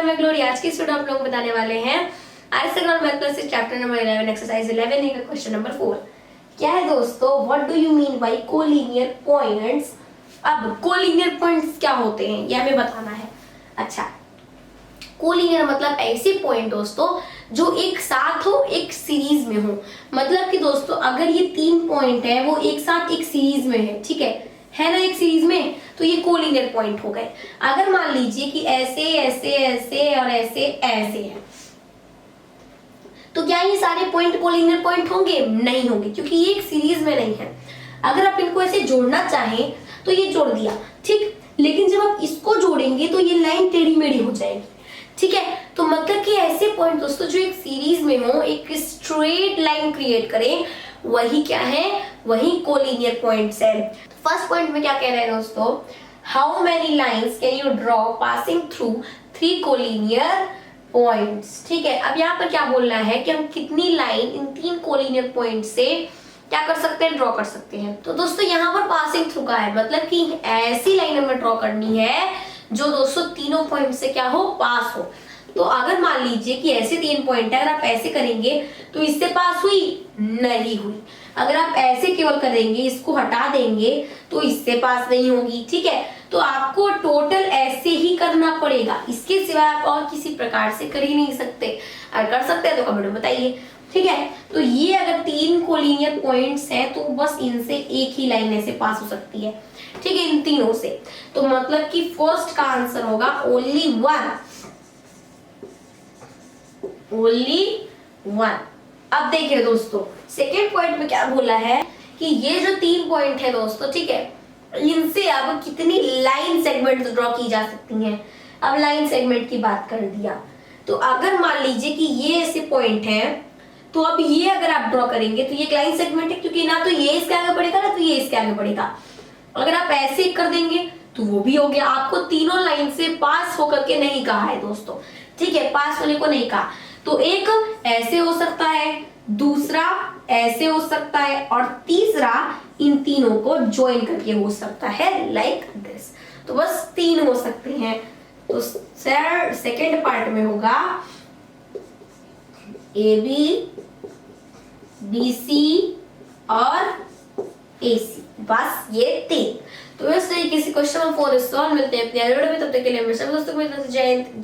मैं ग्लोरी। आज की स्टूडियो आप लोगों को बताने वाले हैं isogram math class chapter number 11 exercise 11 का क्वेश्चन नंबर 4। क्या है दोस्तों, what do you mean by collinear points. अब कोलिनियर पॉइंट्स क्या होते हैं ये हमें बताना है। अच्छा, कोलिनियर मतलब ऐसे पॉइंट दोस्तों जो एक साथ हो, एक सीरीज में हो। मतलब कि दोस्तों अगर ये 3 पॉइंट है वो एक साथ एक सीरीज में है, ठीक है ना, एक सीरीज में, तो ये कोलिनियर पॉइंट हो गए। अगर मान लीजिए कि ऐसे ऐसे ऐसे और ऐसे ऐसे है, तो क्या ये सारे पॉइंट कोलिनियर पॉइंट होंगे? नहीं होंगे, क्योंकि ये एक सीरीज में नहीं है। अगर आप इनको ऐसे जोड़ना चाहें तो ये जोड़ दिया, ठीक, लेकिन जब आप इसको जोड़ेंगे तो ये लाइन टेढ़ी मेढ़ी हो जाएगी, ठीक है। तो मतलब कि ऐसे पॉइंट दोस्तों जो एक सीरीज में हो, एक स्ट्रेट लाइन क्रिएट करें, वही क्या है, वही कोलिनियर पॉइंट्स है। फर्स्ट पॉइंट में क्या कह रहे हैं दोस्तों, how many lines can you draw passing through 3 collinear points. ठीक है, अब यहाँ पर क्या बोलना है कि हम कितनी लाइन इन 3 कोलिनियर पॉइंट से क्या कर सकते हैं, ड्रॉ कर सकते हैं। तो दोस्तों यहाँ पर पासिंग थ्रू का है, मतलब कि ऐसी लाइन हमें ड्रॉ करनी है जो दोस्तों तीनों पॉइंट से क्या हो, पास हो। तो अगर मान लीजिए कि ऐसे 3 पॉइंट है, अगर आप ऐसे करेंगे तो इससे पास हुई, नहीं हुई। अगर आप ऐसे केवल करेंगे, इसको हटा देंगे तो इससे पास नहीं होगी, ठीक है। तो आपको टोटल ऐसे ही करना पड़ेगा, इसके सिवाय आप और किसी प्रकार से कर ही नहीं सकते। अगर कर सकते हैं तो कमेंट में बताइए, ठीक है। तो ये अगर 3 कोलिनियर पॉइंट्स हैं तो बस इनसे एक ही लाइन ऐसे पास हो सकती है, ठीक है, इन तीनों से। तो मतलब कि फर्स्ट का आंसर होगा ओनली वन। अब देखिए दोस्तों सेकेंड पॉइंट में क्या बोला है कि ये जो 3 पॉइंट है दोस्तों, ठीक है, इनसे अब कितनी लाइन सेगमेंट ड्रॉ की जा सकती हैं। अब लाइन सेगमेंट की बात कर दिया, तो अगर मान लीजिए कि ये ऐसे पॉइंट हैं, तो अब ये अगर आप ड्रॉ करेंगे तो ये एक लाइन सेगमेंट है, क्योंकि ना तो ये इसके आगे बढ़ेगा ना तो ये इसके आगे बढ़ेगा। अगर आप ऐसे कर देंगे तो वो भी हो गया। आपको तीनों लाइन से पास होकर के नहीं कहा है दोस्तों, ठीक है, पास होने को नहीं कहा। तो एक ऐसे हो सकता है, दूसरा ऐसे हो सकता है, और तीसरा इन तीनों को ज्वाइन करके हो सकता है, लाइक दिस। तो बस 3 हो सकते हैं। तो सर सेकेंड पार्ट में होगा AB, BC और AC, बस ये 3। तो इस तरीके से क्वेश्चन नंबर 4 सॉल्व। मिलते हैं अपने अगले वीडियो में, तब तक के लिए मेरे सभी दोस्तों को जय हिंद।